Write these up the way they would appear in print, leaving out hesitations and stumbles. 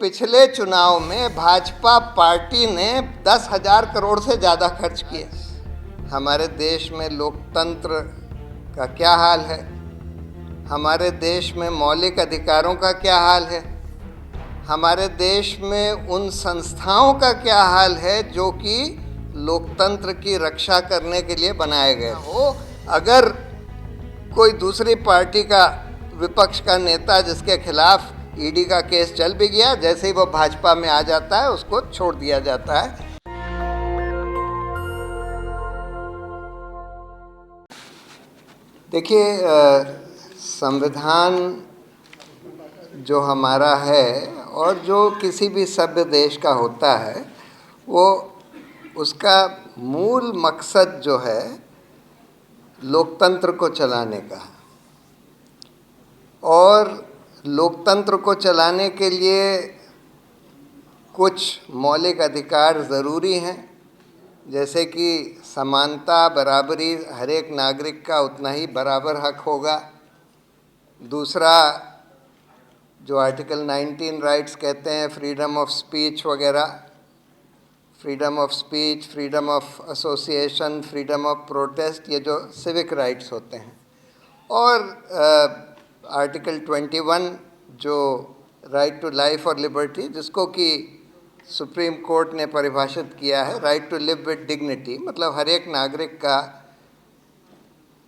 पिछले चुनाव में भाजपा पार्टी ने 10,000 करोड़ से ज़्यादा खर्च किए। हमारे देश में लोकतंत्र का क्या हाल है, हमारे देश में मौलिक अधिकारों का क्या हाल है, हमारे देश में उन संस्थाओं का क्या हाल है जो कि लोकतंत्र की रक्षा करने के लिए बनाए गए हो। अगर कोई दूसरी पार्टी का विपक्ष का नेता जिसके खिलाफ ईडी का केस चल भी गया, जैसे ही वो भाजपा में आ जाता है उसको छोड़ दिया जाता है। देखिए, संविधान जो हमारा है और जो किसी भी सभ्य देश का होता है, वो उसका मूल मकसद जो है लोकतंत्र को चलाने का, और लोकतंत्र को चलाने के लिए कुछ मौलिक अधिकार ज़रूरी हैं, जैसे कि समानता, बराबरी, हर एक नागरिक का उतना ही बराबर हक होगा। दूसरा, जो आर्टिकल 19 राइट्स कहते हैं, फ्रीडम ऑफ स्पीच वगैरह, freedom of speech, freedom of association, freedom of protest, ये जो सिविक राइट्स होते हैं। और आर्टिकल 21 जो राइट टू लाइफ और लिबर्टी, जिसको कि सुप्रीम कोर्ट ने परिभाषित किया है right to live with dignity, मतलब हर एक नागरिक का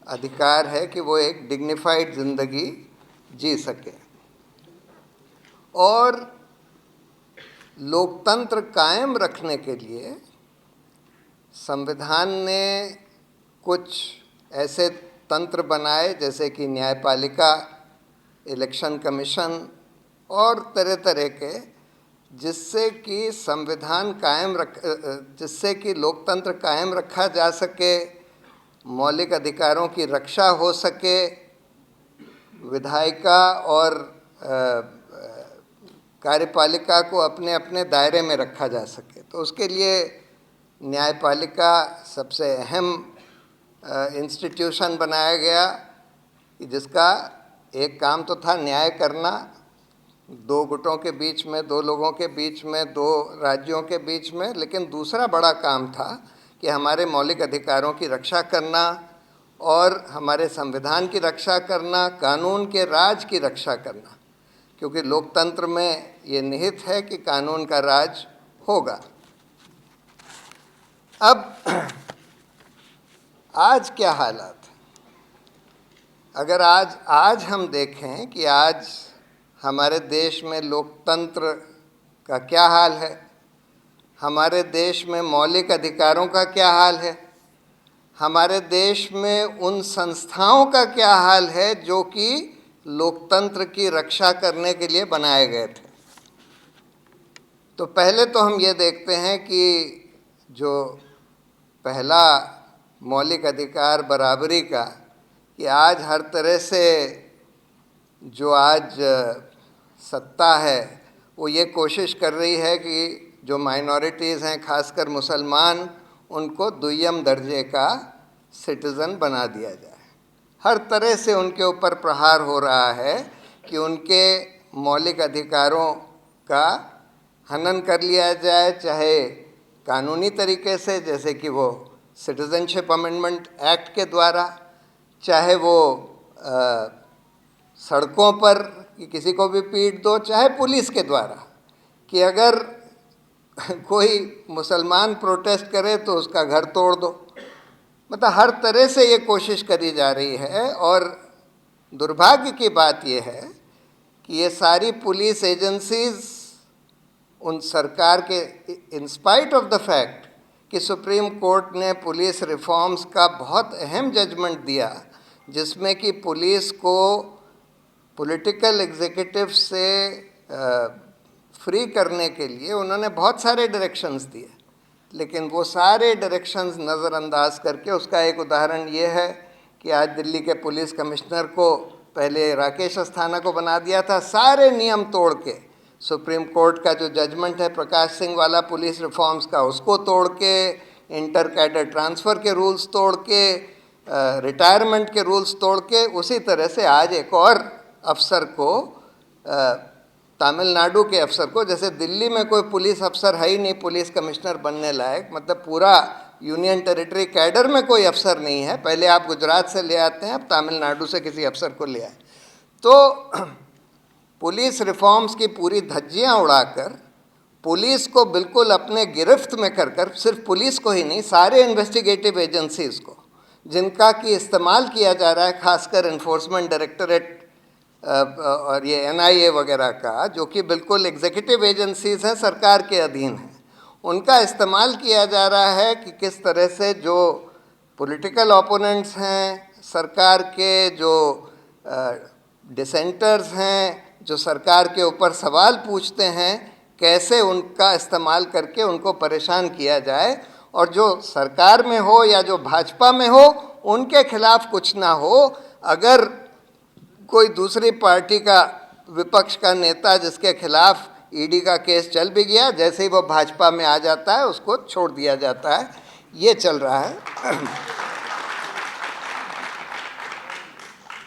अधिकार है कि वो एक डिग्निफाइड ज़िंदगी जी सके। और लोकतंत्र कायम रखने के लिए संविधान ने कुछ ऐसे तंत्र बनाए, जैसे कि न्यायपालिका, इलेक्शन कमीशन और तरह तरह के, जिससे कि संविधान जिससे कि लोकतंत्र कायम रखा जा सके, मौलिक अधिकारों की रक्षा हो सके, विधायिका और कार्यपालिका को अपने अपने दायरे में रखा जा सके। तो उसके लिए न्यायपालिका सबसे अहम इंस्टीट्यूशन बनाया गया, जिसका एक काम तो था न्याय करना, दो गुटों के बीच में, दो लोगों के बीच में, दो राज्यों के बीच में, लेकिन दूसरा बड़ा काम था कि हमारे मौलिक अधिकारों की रक्षा करना और हमारे संविधान की रक्षा करना, कानून के राज की रक्षा करना, क्योंकि लोकतंत्र में ये निहित है कि कानून का राज होगा। अब आज क्या हालात, अगर आज हम देखें कि आज हमारे देश में लोकतंत्र का क्या हाल है, हमारे देश में मौलिक अधिकारों का क्या हाल है, हमारे देश में उन संस्थाओं का क्या हाल है जो कि लोकतंत्र की रक्षा करने के लिए बनाए गए थे। तो पहले तो हम ये देखते हैं कि जो पहला मौलिक अधिकार बराबरी का, कि आज हर तरह से जो आज सत्ता है वो ये कोशिश कर रही है कि जो माइनॉरिटीज़ हैं, खासकर मुसलमान, उनको दुय्यम दर्जे का सिटीज़न बना दिया जाए। हर तरह से उनके ऊपर प्रहार हो रहा है कि उनके मौलिक अधिकारों का हनन कर लिया जाए, चाहे कानूनी तरीके से, जैसे कि वो सिटीज़नशिप अमेंडमेंट एक्ट के द्वारा, चाहे वो सड़कों पर कि किसी को भी पीट दो, चाहे पुलिस के द्वारा कि अगर कोई मुसलमान प्रोटेस्ट करे तो उसका घर तोड़ दो। मतलब हर तरह से ये कोशिश करी जा रही है। और दुर्भाग्य की बात ये है कि ये सारी पुलिस एजेंसीज़ उन सरकार के, in spite of the fact कि सुप्रीम कोर्ट ने पुलिस रिफॉर्म्स का बहुत अहम जजमेंट दिया, जिसमें कि पुलिस को पॉलिटिकल एग्जीक्यूटिव से फ्री करने के लिए उन्होंने बहुत सारे डायरेक्शंस दिए, लेकिन वो सारे डायरेक्शंस नज़रअंदाज करके, उसका एक उदाहरण ये है कि आज दिल्ली के पुलिस कमिश्नर को पहले राकेश अस्थाना को बना दिया था, सारे नियम तोड़ के, सुप्रीम कोर्ट का जो जजमेंट है प्रकाश सिंह वाला पुलिस रिफॉर्म्स का, उसको तोड़ के, इंटर कैडर ट्रांसफ़र के रूल्स तोड़ के, रिटायरमेंट के रूल्स तोड़ के, उसी तरह से आज एक और अफसर को तमिलनाडु के अफसर को, जैसे दिल्ली में कोई पुलिस अफसर है ही नहीं पुलिस कमिश्नर बनने लायक, मतलब पूरा यूनियन टेरिटरी कैडर में कोई अफसर नहीं है, पहले आप गुजरात से ले आते हैं, अब तमिलनाडु से किसी अफसर को ले आए, तो पुलिस रिफॉर्म्स की पूरी धज्जियां उड़ाकर पुलिस को बिल्कुल अपने गिरफ्त में कर सिर्फ पुलिस को ही नहीं, सारे इन्वेस्टिगेटिव एजेंसीज को जिनका कि इस्तेमाल किया जा रहा है, खासकर इन्फोर्समेंट डायरेक्टरेट और ये NIA वगैरह का, जो कि बिल्कुल एग्जीक्यूटिव एजेंसीज हैं, सरकार के अधीन हैं, उनका इस्तेमाल किया जा रहा है कि किस तरह से जो पॉलिटिकल ओपोनेंट्स हैं सरकार के, जो डिसेंटर्स हैं, जो सरकार के ऊपर सवाल पूछते हैं, कैसे उनका इस्तेमाल करके उनको परेशान किया जाए, और जो सरकार में हो या जो भाजपा में हो उनके खिलाफ कुछ ना हो। अगर कोई दूसरी पार्टी का विपक्ष का नेता जिसके खिलाफ ED का केस चल भी गया, जैसे ही वो भाजपा में आ जाता है उसको छोड़ दिया जाता है, ये चल रहा है।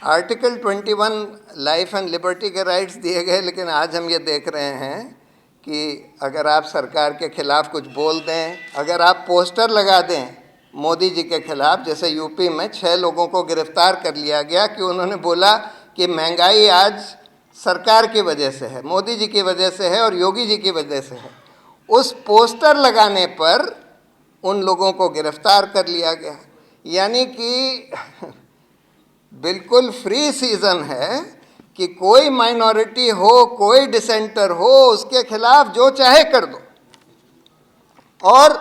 आर्टिकल 21 लाइफ एंड लिबर्टी के राइट्स दिए गए, लेकिन आज हम ये देख रहे हैं कि अगर आप सरकार के खिलाफ कुछ बोल दें, अगर आप पोस्टर लगा दें मोदी जी के खिलाफ, जैसे यूपी में 6 लोगों को गिरफ्तार कर लिया गया कि उन्होंने बोला कि महंगाई आज सरकार की वजह से है, मोदी जी की वजह से है और योगी जी की वजह से है, उस पोस्टर लगाने पर उन लोगों को गिरफ्तार कर लिया गया। यानी कि बिल्कुल फ्री सीजन है कि कोई माइनॉरिटी हो, कोई डिसेंटर हो, उसके खिलाफ जो चाहे कर दो। और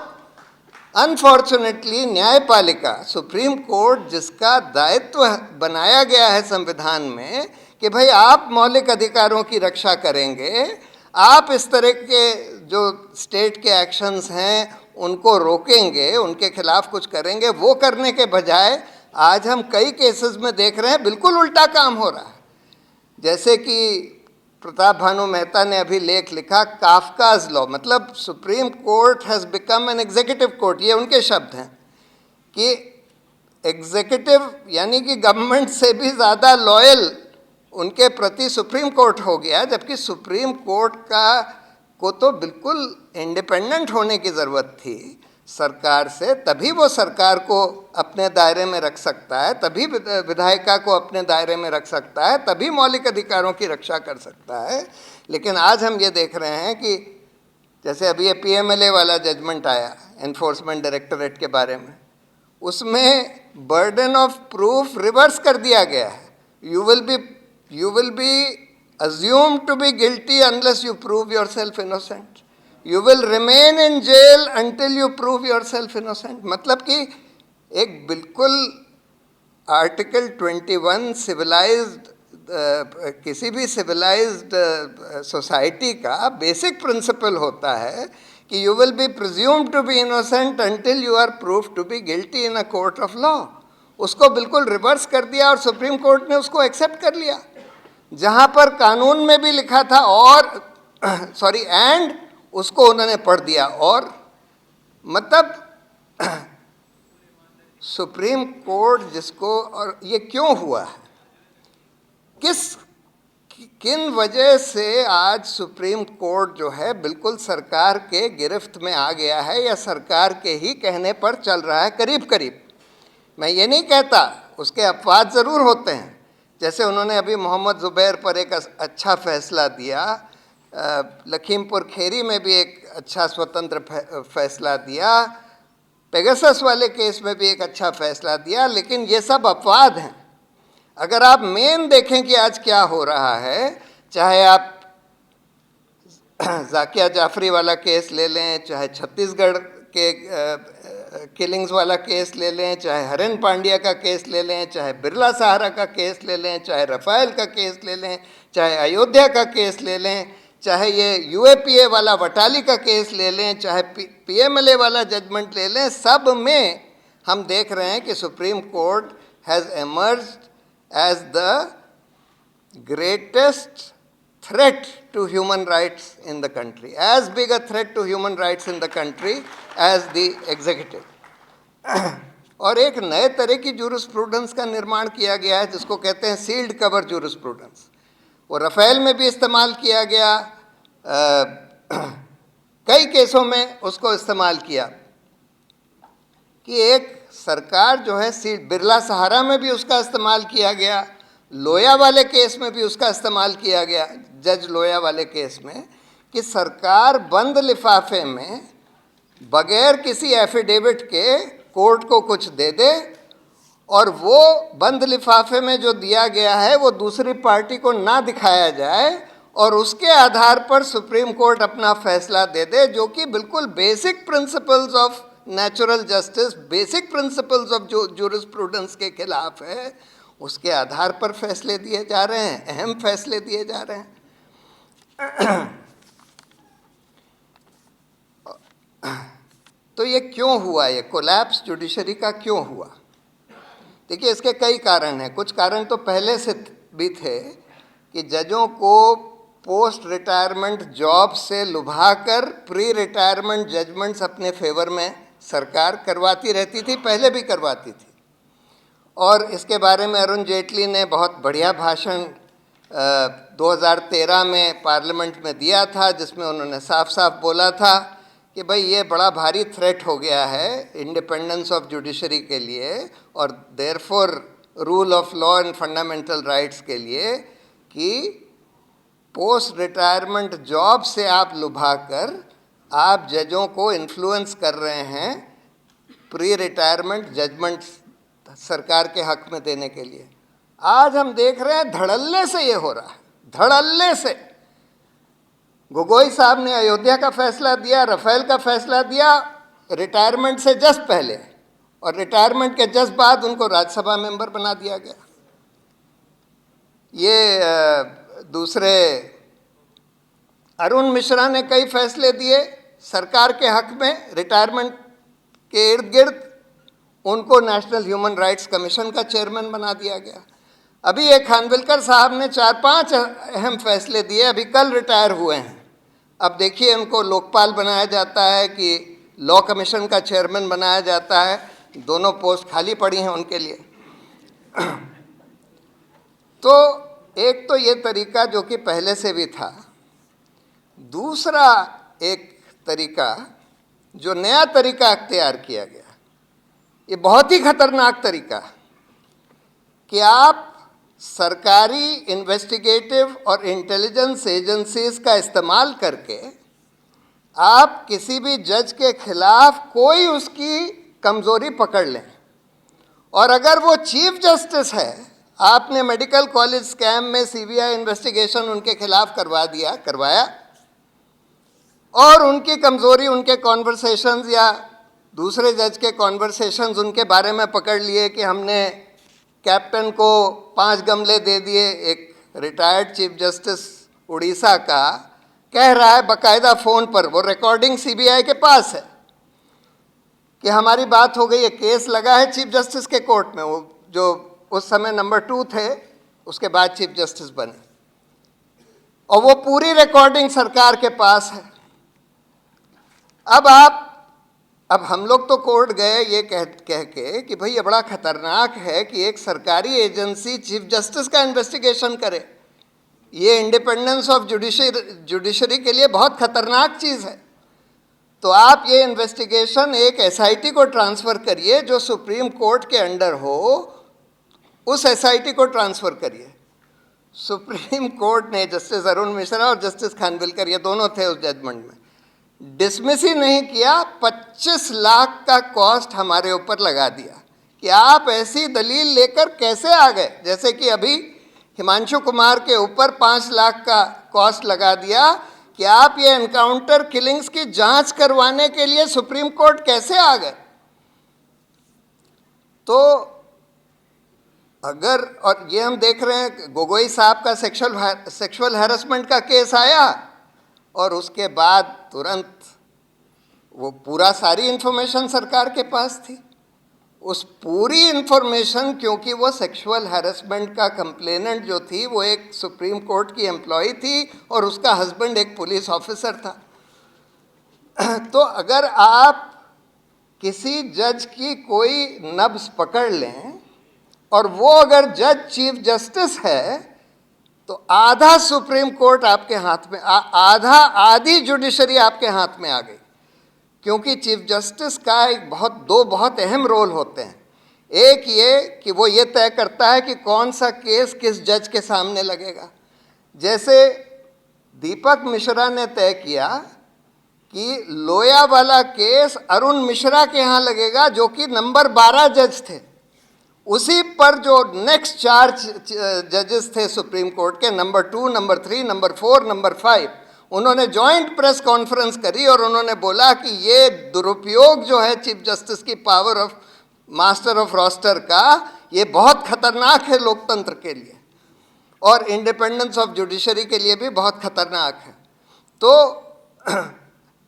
अनफॉर्चुनेटली न्यायपालिका, सुप्रीम कोर्ट, जिसका दायित्व बनाया गया है संविधान में कि भाई आप मौलिक अधिकारों की रक्षा करेंगे, आप इस तरह के जो स्टेट के एक्शंस हैं उनको रोकेंगे, उनके खिलाफ कुछ करेंगे, वो करने के बजाय आज हम कई केसेस में देख रहे हैं बिल्कुल उल्टा काम हो रहा है। जैसे कि प्रताप भानु मेहता ने अभी लेख लिखा, काफकाज लॉ, मतलब supreme court has become an executive court, ये उनके शब्द हैं कि एग्जीक्यूटिव यानी कि गवर्नमेंट से भी ज़्यादा लॉयल उनके प्रति सुप्रीम कोर्ट हो गया, जबकि सुप्रीम कोर्ट को तो बिल्कुल इंडिपेंडेंट होने की ज़रूरत थी सरकार से, तभी वो सरकार को अपने दायरे में रख सकता है, तभी विधायिका को अपने दायरे में रख सकता है, तभी मौलिक अधिकारों की रक्षा कर सकता है। लेकिन आज हम ये देख रहे हैं कि जैसे अभी ये PMLA वाला जजमेंट आया एनफोर्समेंट डायरेक्टरेट के बारे में, उसमें बर्डन ऑफ प्रूफ रिवर्स कर दिया गया है। You will B assumed to be guilty unless you prove yourself innocent. You will remain in jail until you prove yourself innocent. मतलब कि एक बिल्कुल आर्टिकल 21 सिविलाइज्ड किसी भी सिविलाइज्ड सोसाइटी का बेसिक प्रिंसिपल होता है कि you will be presumed to be innocent until you are proved to be guilty in a court of law. उसको बिल्कुल रिवर्स कर दिया और सुप्रीम कोर्ट ने उसको एक्सेप्ट कर लिया, जहाँ पर कानून में भी लिखा था और एंड उसको उन्होंने पढ़ दिया। और मतलब सुप्रीम कोर्ट जिसको, और ये क्यों हुआ है, किन वजह से आज सुप्रीम कोर्ट जो है बिल्कुल सरकार के गिरफ्त में आ गया है या सरकार के ही कहने पर चल रहा है करीब करीब। मैं ये नहीं कहता, उसके अपवाद ज़रूर होते हैं, जैसे उन्होंने अभी मोहम्मद ज़ुबैर पर एक अच्छा फैसला दिया, लखीमपुर खेरी में भी एक अच्छा स्वतंत्र फैसला दिया, पेगासस वाले केस में भी एक अच्छा फैसला दिया, लेकिन ये सब अपवाद हैं। अगर आप मेन देखें कि आज क्या हो रहा है, चाहे आप जाकिया जाफरी वाला केस ले लें, चाहे छत्तीसगढ़ के किलिंग्स वाला केस ले लें, चाहे हरेन पांड्या का केस ले लें, चाहे बिरला सहारा का केस ले लें, चाहे रफाइल का केस ले लें, चाहे अयोध्या का केस ले लें, चाहे ये UAPA वाला वटाली का केस ले लें, चाहे PMLA वाला जजमेंट ले लें, सब में हम देख रहे हैं कि supreme court has emerged as the greatest threat to human rights in the country, as big a threat to human rights in the country as the executive. और एक नए तरह की जूरिस्प्रूडेंस का निर्माण किया गया है जिसको कहते हैं सील्ड कवर जूरिस्प्रूडेंस। वो राफेल में भी इस्तेमाल किया गया, कई केसों में उसको इस्तेमाल किया कि एक सरकार जो है बिरला सहारा में भी उसका इस्तेमाल किया गया, लोया वाले केस में भी उसका इस्तेमाल किया गया, जज लोया वाले केस में, कि सरकार बंद लिफाफे में बगैर किसी एफिडेविट के कोर्ट को कुछ दे दे और वो बंद लिफाफे में जो दिया गया है वो दूसरी पार्टी को ना दिखाया जाए और उसके आधार पर सुप्रीम कोर्ट अपना फैसला दे दे, जो कि बिल्कुल basic principles of natural justice, basic principles of jurisprudence के खिलाफ है। उसके आधार पर फैसले दिए जा रहे हैं, अहम फैसले दिए जा रहे हैं। तो ये क्यों हुआ, ये कोलैप्स जुडिशरी का क्यों हुआ? देखिए, इसके कई कारण हैं। कुछ कारण तो पहले से भी थे कि जजों को पोस्ट रिटायरमेंट जॉब से लुभाकर प्री रिटायरमेंट जजमेंट्स अपने फेवर में सरकार करवाती रहती थी, पहले भी करवाती थी। और इसके बारे में अरुण जेटली ने बहुत बढ़िया भाषण 2013 में पार्लियामेंट में दिया था, जिसमें उन्होंने साफ साफ बोला था कि भाई ये बड़ा भारी थ्रेट हो गया है इंडिपेंडेंस ऑफ जुडिशरी के लिए और therefore rule of law and fundamental rights के लिए, कि पोस्ट रिटायरमेंट जॉब से आप लुभाकर आप जजों को इन्फ्लुएंस कर रहे हैं प्री रिटायरमेंट जजमेंट सरकार के हक में देने के लिए। आज हम देख रहे हैं धड़ल्ले से ये हो रहा है, धड़ल्ले से। गोगोई साहब ने अयोध्या का फैसला दिया, राफेल का फैसला दिया रिटायरमेंट से जस्ट पहले, और रिटायरमेंट के जस्ट बाद उनको राज्यसभा मेंबर बना दिया गया। ये दूसरे अरुण मिश्रा ने कई फैसले दिए सरकार के हक में रिटायरमेंट के इर्द गिर्द, उनको नेशनल ह्यूमन राइट्स कमीशन का चेयरमैन बना दिया गया। अभी एक खानविलकर साहब ने 4-5 अहम फैसले दिए, अभी कल रिटायर हुए हैं। अब देखिए, उनको लोकपाल बनाया जाता है कि लॉ कमीशन का चेयरमैन बनाया जाता है, दोनों पोस्ट खाली पड़ी हैं उनके लिए। तो एक तो ये तरीका जो कि पहले से भी था। दूसरा एक तरीका, जो नया तरीका अख्तियार किया गया, ये बहुत ही खतरनाक तरीका, कि आप सरकारी इन्वेस्टिगेटिव और इंटेलिजेंस एजेंसीज का इस्तेमाल करके आप किसी भी जज के खिलाफ कोई उसकी कमज़ोरी पकड़ लें, और अगर वो चीफ जस्टिस है, आपने मेडिकल कॉलेज स्कैम में सीबीआई इन्वेस्टिगेशन उनके खिलाफ करवाया, और उनकी कमज़ोरी, उनके कॉन्वर्सेशंस या दूसरे जज के कॉन्वर्सेशंस उनके बारे में पकड़ लिए कि हमने कैप्टन को 5 गमले दे दिए। एक रिटायर्ड चीफ जस्टिस उड़ीसा का कह रहा है बाकायदा फ़ोन पर, वो रिकॉर्डिंग सीबीआई के पास है, कि हमारी बात हो गई है, केस लगा है चीफ जस्टिस के कोर्ट में, वो जो उस समय नंबर 2 थे, उसके बाद चीफ जस्टिस बने, और वो पूरी रिकॉर्डिंग सरकार के पास है। अब हम लोग तो कोर्ट गए ये कह के कि भाई ये बड़ा खतरनाक है कि एक सरकारी एजेंसी चीफ जस्टिस का इन्वेस्टिगेशन करे, ये इंडिपेंडेंस ऑफ जुडिशरी के लिए बहुत खतरनाक चीज़ है। तो आप ये इन्वेस्टिगेशन एक एसआईटी को ट्रांसफ़र करिए जो सुप्रीम कोर्ट के अंडर हो, उस एसआईटी को ट्रांसफ़र करिए। सुप्रीम कोर्ट ने जस्टिस अरुण मिश्रा और जस्टिस खानविलकर, ये दोनों थे उस जजमेंट में, डिसमिस ही नहीं किया, 25 लाख का कॉस्ट हमारे ऊपर लगा दिया कि आप ऐसी दलील लेकर कैसे आ गए। जैसे कि अभी हिमांशु कुमार के ऊपर 5 लाख का कॉस्ट लगा दिया कि आप ये एनकाउंटर किलिंग्स की जांच करवाने के लिए सुप्रीम कोर्ट कैसे आ गए। तो अगर, और ये हम देख रहे हैं गोगोई साहब का सेक्सुअल हैरेसमेंट का केस आया, और उसके बाद तुरंत वो पूरा सारी इन्फॉर्मेशन सरकार के पास थी। उस पूरी इन्फॉर्मेशन, क्योंकि वो सेक्सुअल हैरेसमेंट का कंप्लेनेंट जो थी वो एक सुप्रीम कोर्ट की एम्प्लॉय थी और उसका हस्बैंड एक पुलिस ऑफिसर था। तो अगर आप किसी जज की कोई नब्ज पकड़ लें और वो अगर जज चीफ जस्टिस है, तो आधा सुप्रीम कोर्ट आपके हाथ में, आधी जुडिशरी आपके हाथ में आ गई। क्योंकि चीफ जस्टिस का एक दो बहुत अहम रोल होते हैं। एक ये कि वो ये तय करता है कि कौन सा केस किस जज के सामने लगेगा। जैसे दीपक मिश्रा ने तय किया कि लोया वाला केस अरुण मिश्रा के यहाँ लगेगा, जो कि नंबर 12 जज थे। उसी पर जो नेक्स्ट 4 जजेस थे सुप्रीम कोर्ट के, नंबर 2, नंबर 3, नंबर 4, नंबर 5, उन्होंने जॉइंट प्रेस कॉन्फ्रेंस करी और उन्होंने बोला कि ये दुरुपयोग जो है चीफ जस्टिस की power of master of roster का, ये बहुत खतरनाक है लोकतंत्र के लिए और इंडिपेंडेंस ऑफ जुडिशरी के लिए भी बहुत खतरनाक है। तो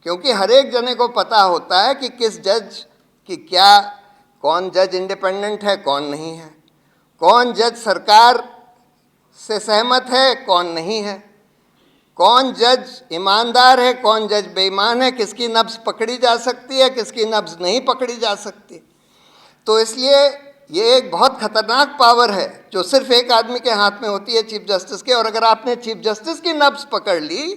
क्योंकि हर एक जने को पता होता है कि किस जज की क्या, कौन जज इंडिपेंडेंट है, कौन नहीं है, कौन जज सरकार से सहमत है, कौन नहीं है, कौन जज ईमानदार है, कौन जज बेईमान है, किसकी नब्ज पकड़ी जा सकती है, किसकी नब्ज नहीं पकड़ी जा सकती। तो इसलिए ये एक बहुत खतरनाक पावर है जो सिर्फ एक आदमी के हाथ में होती है, चीफ जस्टिस के। और अगर आपने चीफ जस्टिस की नब्ज पकड़ ली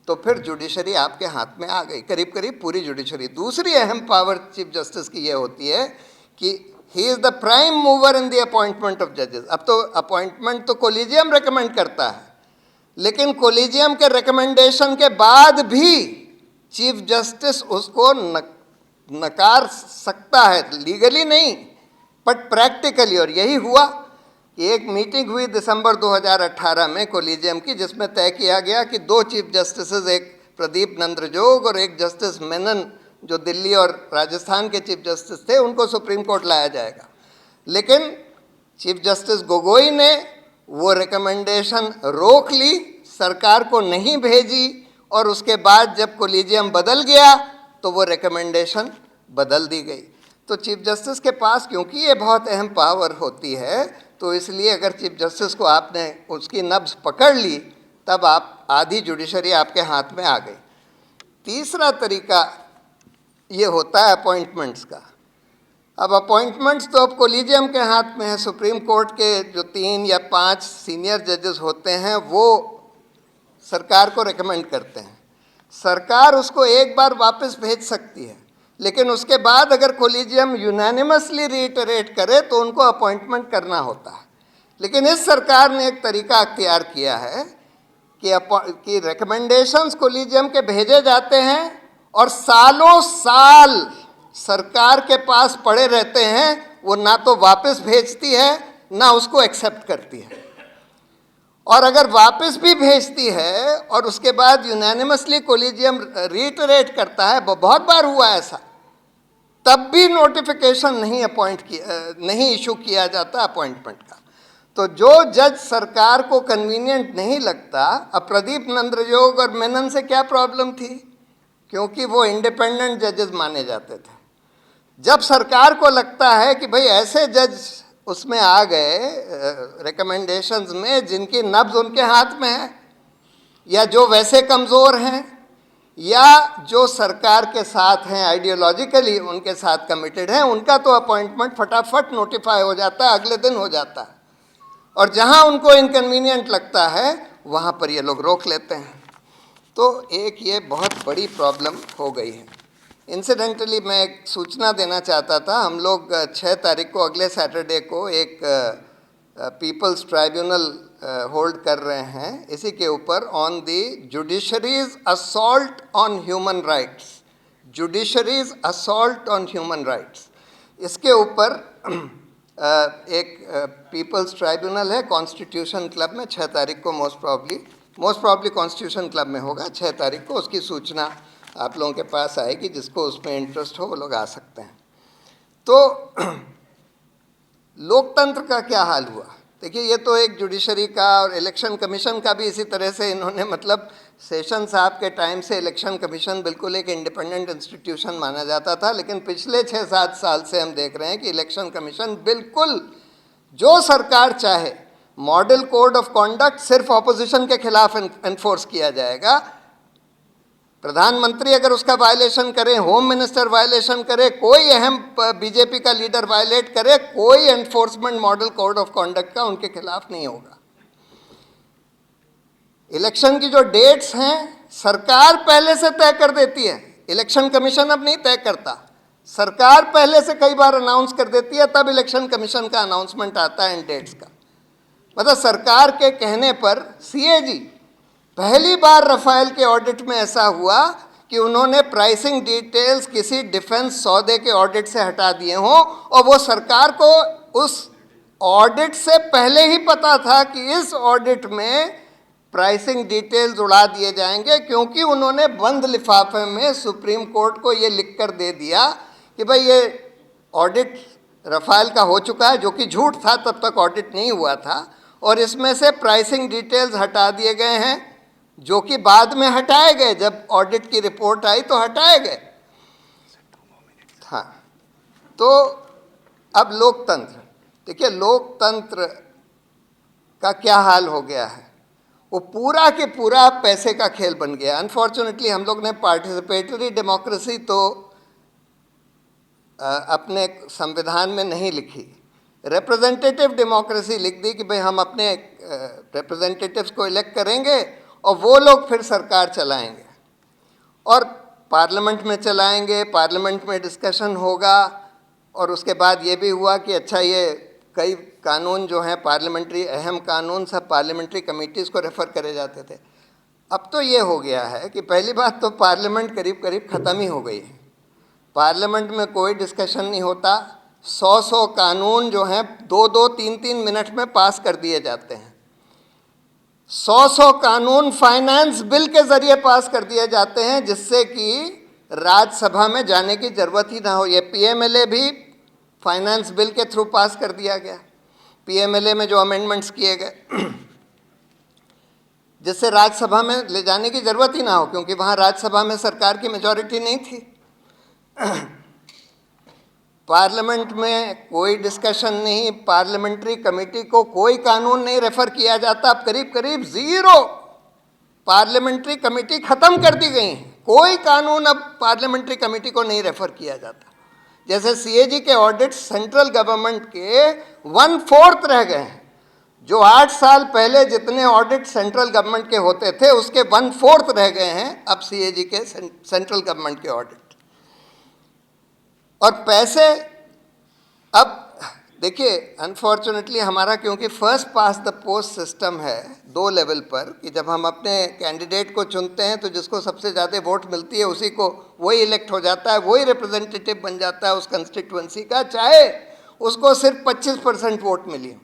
तो फिर जुडिशरी आपके हाथ में आ गई, करीब करीब पूरी जुडिशरी। दूसरी अहम पावर चीफ जस्टिस की ये होती है कि he is the prime mover in the appointment of जजेस। अब तो अपॉइंटमेंट तो कोलिजियम रेकमेंड करता है, लेकिन कोलिजियम के रिकमेंडेशन के बाद भी चीफ जस्टिस उसको नकार सकता है, लीगली नहीं बट प्रैक्टिकली। और यही हुआ कि एक मीटिंग हुई दिसंबर 2018 में कोलिजियम की, जिसमें तय किया गया कि 2 चीफ जस्टिस, एक प्रदीप नंद्रजोग और एक जस्टिस मेनन जो दिल्ली और राजस्थान के चीफ जस्टिस थे, उनको सुप्रीम कोर्ट लाया जाएगा। लेकिन चीफ जस्टिस गोगोई ने वो रिकमेंडेशन रोक ली, सरकार को नहीं भेजी, और उसके बाद जब कोलिजियम बदल गया तो वो रिकमेंडेशन बदल दी गई। तो चीफ जस्टिस के पास क्योंकि ये बहुत अहम पावर होती है, तो इसलिए अगर चीफ जस्टिस को आपने उसकी नब्ज पकड़ ली, तब आप आधी जुडिशरी आपके हाथ में आ गई। तीसरा तरीका ये होता है अपॉइंटमेंट्स का। अब अपॉइंटमेंट्स तो अब कोलिजियम के हाथ में है। सुप्रीम कोर्ट के जो 3 या 5 सीनियर जजेस होते हैं वो सरकार को रेकमेंड करते हैं। सरकार उसको एक बार वापस भेज सकती है, लेकिन उसके बाद अगर कोलिजियम यूनानिमसली रिटरेट करे तो उनको अपॉइंटमेंट करना होता है। लेकिन इस सरकार ने एक तरीका अख्तियार किया है कि रिकमेंडेशंस कोलिजियम के भेजे जाते हैं और सालों साल सरकार के पास पड़े रहते हैं। वो ना तो वापस भेजती है ना उसको एक्सेप्ट करती है। और अगर वापस भी भेजती है और उसके बाद यूनानिमसली कोलिजियम रिटरेट करता है, बहुत बार हुआ ऐसा, तब भी नोटिफिकेशन नहीं इशू किया जाता अपॉइंटमेंट का। तो जो जज सरकार को कन्वीनियंट नहीं लगता, अब प्रदीप नंद्रजोग और मेनन से क्या प्रॉब्लम थी, क्योंकि वो इंडिपेंडेंट जजेस माने जाते थे। जब सरकार को लगता है कि भाई ऐसे जज उसमें आ गए रिकमेंडेशंस में जिनकी नब्ज उनके हाथ में है, या जो वैसे कमज़ोर हैं, या जो सरकार के साथ हैं आइडियोलॉजिकली उनके साथ कमिटेड हैं, उनका तो अपॉइंटमेंट फटाफट नोटिफाई हो जाता है, अगले दिन हो जाता है। और जहां उनको इनकन्वीनियंट लगता है वहां पर ये लोग रोक लेते हैं। तो एक ये बहुत बड़ी प्रॉब्लम हो गई है। इंसिडेंटली मैं एक सूचना देना चाहता था, हम लोग 6 तारीख को, अगले सैटरडे को, एक पीपल्स ट्राइब्यूनल होल्ड कर रहे हैं इसी के ऊपर, on the judiciary's assault on human rights. Judiciary's assault on human rights, इसके ऊपर एक पीपल्स ट्राइब्यूनल है कॉन्स्टिट्यूशन क्लब में। 6 तारीख को मोस्ट प्रॉब्ली कॉन्स्टिट्यूशन क्लब में होगा। 6 तारीख को उसकी सूचना आप लोगों के पास आएगी, जिसको उसमें इंटरेस्ट हो वो लोग आ सकते हैं। तो लोकतंत्र का क्या हाल हुआ, देखिए, ये तो एक जुडिशरी का और इलेक्शन कमीशन का भी इसी तरह से इन्होंने, मतलब सेशन साहब के टाइम से इलेक्शन कमीशन बिल्कुल एक इंडिपेंडेंट इंस्टीट्यूशन माना जाता था, लेकिन पिछले 6-7 साल से हम देख रहे हैं कि इलेक्शन कमीशन बिल्कुल जो सरकार चाहे, मॉडल कोड ऑफ कॉन्डक्ट सिर्फ ऑपोजिशन के खिलाफ एनफोर्स किया जाएगा। प्रधानमंत्री अगर उसका वायलेशन करे, होम मिनिस्टर वायलेशन करे, कोई अहम बीजेपी का लीडर वायलेट करे, कोई enforcement model code of conduct का उनके खिलाफ नहीं होगा। इलेक्शन की जो डेट्स हैं सरकार पहले से तय कर देती है, इलेक्शन कमीशन अब नहीं तय करता, सरकार पहले से कई बार अनाउंस कर देती है, तब इलेक्शन कमीशन का अनाउंसमेंट आता है इन डेट्स का। मतलब सरकार के कहने पर सीएजी, पहली बार राफेल के ऑडिट में ऐसा हुआ कि उन्होंने प्राइसिंग डिटेल्स किसी डिफेंस सौदे के ऑडिट से हटा दिए हों, और वो सरकार को उस ऑडिट से पहले ही पता था कि इस ऑडिट में प्राइसिंग डिटेल्स उड़ा दिए जाएंगे, क्योंकि उन्होंने बंद लिफाफे में सुप्रीम कोर्ट को ये लिखकर दे दिया कि भाई ये ऑडिट राफेल का हो चुका है, जो कि झूठ था, तब तक ऑडिट नहीं हुआ था, और इसमें से प्राइसिंग डिटेल्स हटा दिए गए हैं, जो कि बाद में हटाए गए, जब ऑडिट की रिपोर्ट आई तो हटाए गए। हाँ, तो अब लोकतंत्र, देखिए लोकतंत्र का क्या हाल हो गया है, वो पूरा के पूरा पैसे का खेल बन गया। अनफॉर्चुनेटली हम लोग ने पार्टिसिपेटरी डेमोक्रेसी तो अपने संविधान में नहीं लिखी, रिप्रेजेंटेटिव डेमोक्रेसी लिख दी कि भाई हम अपने रिप्रेजेंटेटिव्स को इलेक्ट करेंगे और वो लोग फिर सरकार चलाएंगे, और पार्लियामेंट में चलाएंगे, पार्लियामेंट में डिस्कशन होगा, और उसके बाद ये भी हुआ कि अच्छा ये कई कानून जो हैं पार्लियामेंट्री, अहम कानून सब पार्लियामेंट्री कमेटीज़ को रेफ़र करे जाते थे। अब तो ये हो गया है कि पहली बात तो पार्लियामेंट करीब करीब ख़त्म ही हो गई है, पार्लियामेंट में कोई डिस्कशन नहीं होता, 100 कानून जो हैं 2-2, 3-3 मिनट में पास कर दिए जाते हैं। 100 कानून फाइनेंस बिल के ज़रिए पास कर दिए जाते हैं, जिससे कि राज्यसभा में जाने की ज़रूरत ही ना हो। ये पीएमएलए भी फाइनेंस बिल के थ्रू पास कर दिया गया, पीएमएलए में जो अमेंडमेंट्स किए गए, जिससे राज्यसभा में ले जाने की ज़रूरत ही ना हो, क्योंकि वहाँ राज्यसभा में सरकार की मेजॉरिटी नहीं थी। पार्लियामेंट में कोई डिस्कशन नहीं, पार्लियामेंट्री कमेटी को कोई कानून नहीं रेफर किया जाता, अब करीब करीब 0 पार्लियामेंट्री कमेटी ख़त्म कर दी गई हैं, कोई कानून अब पार्लियामेंट्री कमेटी को नहीं रेफर किया जाता। जैसे सीएजी के ऑडिट सेंट्रल गवर्नमेंट के 1/4 रह गए हैं, जो 8 साल पहले जितने ऑडिट सेंट्रल गवर्नमेंट के होते थे उसके 1/4 रह गए हैं अब सीएजी के सेंट्रल गवर्नमेंट के ऑडिट। और पैसे, अब देखिए अनफॉर्चुनेटली हमारा क्योंकि first pass the post system है 2 लेवल पर, कि जब हम अपने कैंडिडेट को चुनते हैं तो जिसको सबसे ज़्यादा वोट मिलती है उसी को वही इलेक्ट हो जाता है, वही रिप्रेजेंटेटिव बन जाता है उस कंस्टिट्यूएंसी का, चाहे उसको सिर्फ 25% वोट मिली हो।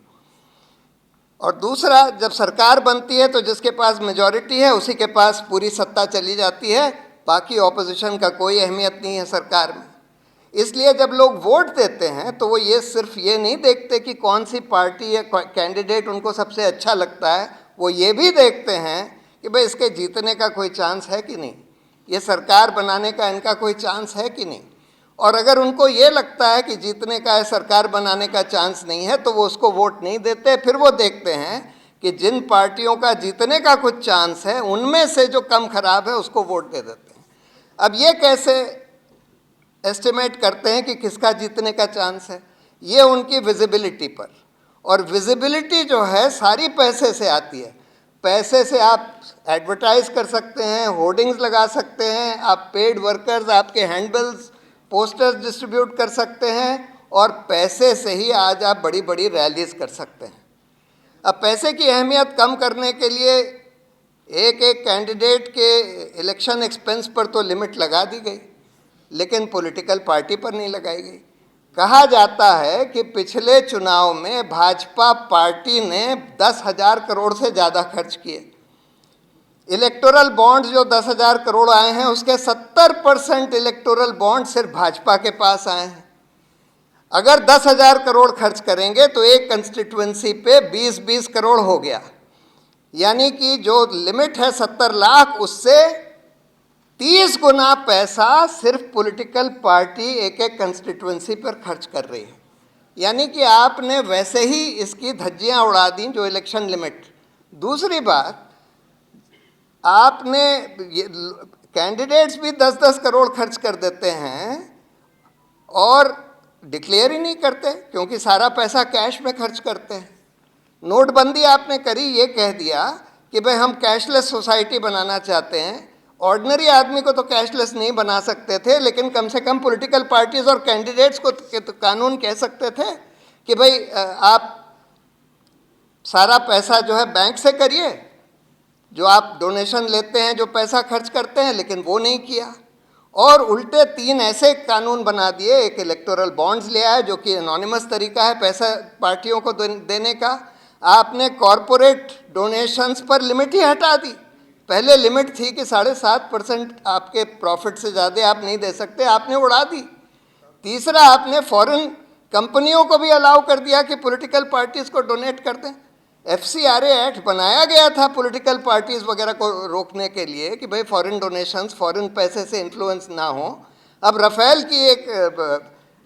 और दूसरा, जब सरकार बनती है तो जिसके पास मेजॉरिटी है उसी के पास पूरी सत्ता चली जाती है, बाकी ऑपोजिशन का कोई अहमियत नहीं है सरकार में। इसलिए जब लोग वोट देते हैं तो वो ये सिर्फ ये नहीं देखते कि कौन सी पार्टी या कैंडिडेट उनको सबसे अच्छा लगता है, वो ये भी देखते हैं कि भाई इसके जीतने का कोई चांस है कि नहीं, ये सरकार बनाने का इनका कोई चांस है कि नहीं। और अगर उनको ये लगता है कि जीतने का है, सरकार बनाने का चांस नहीं है, तो वो उसको वोट नहीं देते। फिर वो देखते हैं कि जिन पार्टियों का जीतने का कुछ चांस है उनमें से जो कम खराब है उसको वोट दे देते हैं। अब ये कैसे एस्टिमेट करते हैं कि किसका जीतने का चांस है? ये उनकी विजिबिलिटी पर, और विजिबिलिटी जो है सारी पैसे से आती है। पैसे से आप एडवर्टाइज कर सकते हैं, होर्डिंग्स लगा सकते हैं, आप पेड वर्कर्स, आपके हैंडबिल्स, पोस्टर्स डिस्ट्रीब्यूट कर सकते हैं, और पैसे से ही आज आप बड़ी बड़ी रैलीज कर सकते हैं। अब पैसे की अहमियत कम करने के लिए एक एक कैंडिडेट के इलेक्शन एक्सपेंस पर तो लिमिट लगा दी गई, लेकिन पॉलिटिकल पार्टी पर नहीं लगाई गई। कहा जाता है कि पिछले चुनाव में भाजपा पार्टी ने 10,000 करोड़ से ज़्यादा खर्च किए। इलेक्टोरल बॉन्ड्स जो 10,000 करोड़ आए हैं उसके 70% इलेक्टोरल बॉन्ड सिर्फ भाजपा के पास आए हैं। अगर 10,000 करोड़ खर्च करेंगे तो एक कंस्टिट्यूएंसी पे 20-20 करोड़ हो गया, यानी कि जो लिमिट है 70 लाख उससे 30 गुना पैसा सिर्फ पॉलिटिकल पार्टी एक एक कंस्टिट्यूएंसी पर खर्च कर रही है। यानी कि आपने वैसे ही इसकी धज्जियां उड़ा दी जो इलेक्शन लिमिट। दूसरी बात, आपने कैंडिडेट्स भी 10-10 करोड़ खर्च कर देते हैं और डिक्लेयर ही नहीं करते, क्योंकि सारा पैसा कैश में खर्च करते हैं। नोटबंदी आपने करी, ये कह दिया कि भाई हम कैशलेस सोसाइटी बनाना चाहते हैं। ऑर्डिनरी आदमी को तो कैशलेस नहीं बना सकते थे, लेकिन कम से कम पॉलिटिकल पार्टीज और कैंडिडेट्स को तो कानून कह सकते थे कि भाई आप सारा पैसा जो है बैंक से करिए, जो आप डोनेशन लेते हैं, जो पैसा खर्च करते हैं, लेकिन वो नहीं किया। और उल्टे 3 ऐसे कानून बना दिए। एक इलेक्टोरल बॉन्ड्स ले आए जो कि एनोनिमस तरीका है पैसा पार्टियों को देने का। आपने कॉरपोरेट डोनेशंस पर लिमिट ही हटा दी। पहले लिमिट थी कि 7.5% आपके प्रॉफिट से ज़्यादा आप नहीं दे सकते, आपने उड़ा दी। तीसरा, आपने फॉरेन कंपनियों को भी अलाउ कर दिया कि पॉलिटिकल पार्टीज़ को डोनेट कर दें। FCRA एक्ट बनाया गया था पॉलिटिकल पार्टीज़ वगैरह को रोकने के लिए कि भाई फॉरेन डोनेशंस, फॉरेन पैसे से इन्फ्लुएंस ना हो। अब राफेल की एक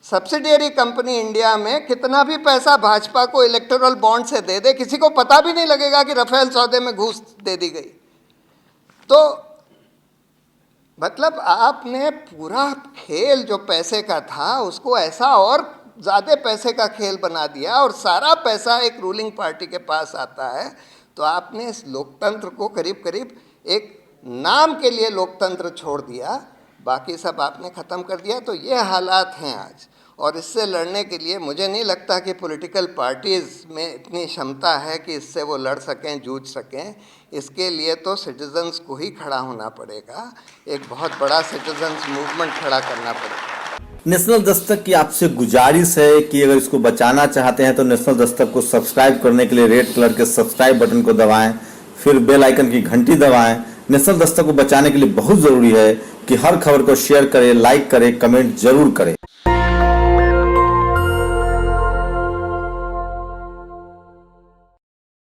सब्सिडियरी कंपनी इंडिया में कितना भी पैसा भाजपा को इलेक्टोरल बॉन्ड से दे दे, किसी को पता भी नहीं लगेगा कि राफेल सौदे में घूस दे दी गई। तो मतलब आपने पूरा खेल जो पैसे का था उसको ऐसा और ज़्यादा पैसे का खेल बना दिया, और सारा पैसा एक रूलिंग पार्टी के पास आता है। तो आपने इस लोकतंत्र को करीब करीब एक नाम के लिए लोकतंत्र छोड़ दिया, बाकी सब आपने ख़त्म कर दिया। तो ये हालात हैं आज, और इससे लड़ने के लिए मुझे नहीं लगता कि पॉलिटिकल पार्टीज़ में इतनी क्षमता है कि इससे वो लड़ सकें, जूझ सकें। इसके लिए तो सिटीजन्स को ही खड़ा होना पड़ेगा, एक बहुत बड़ा सिटीजन्स मूवमेंट खड़ा करना पड़ेगा। नेशनल दस्तक की आपसे गुजारिश है कि अगर इसको बचाना चाहते हैं तो नेशनल दस्तक को सब्सक्राइब करने के लिए रेड कलर के सब्सक्राइब बटन को दबाएं, फिर बेल आइकन की घंटी दबाएं। नेशनल दस्तक को बचाने के लिए बहुत ज़रूरी है कि हर खबर को शेयर करें, लाइक करें, कमेंट जरूर करें।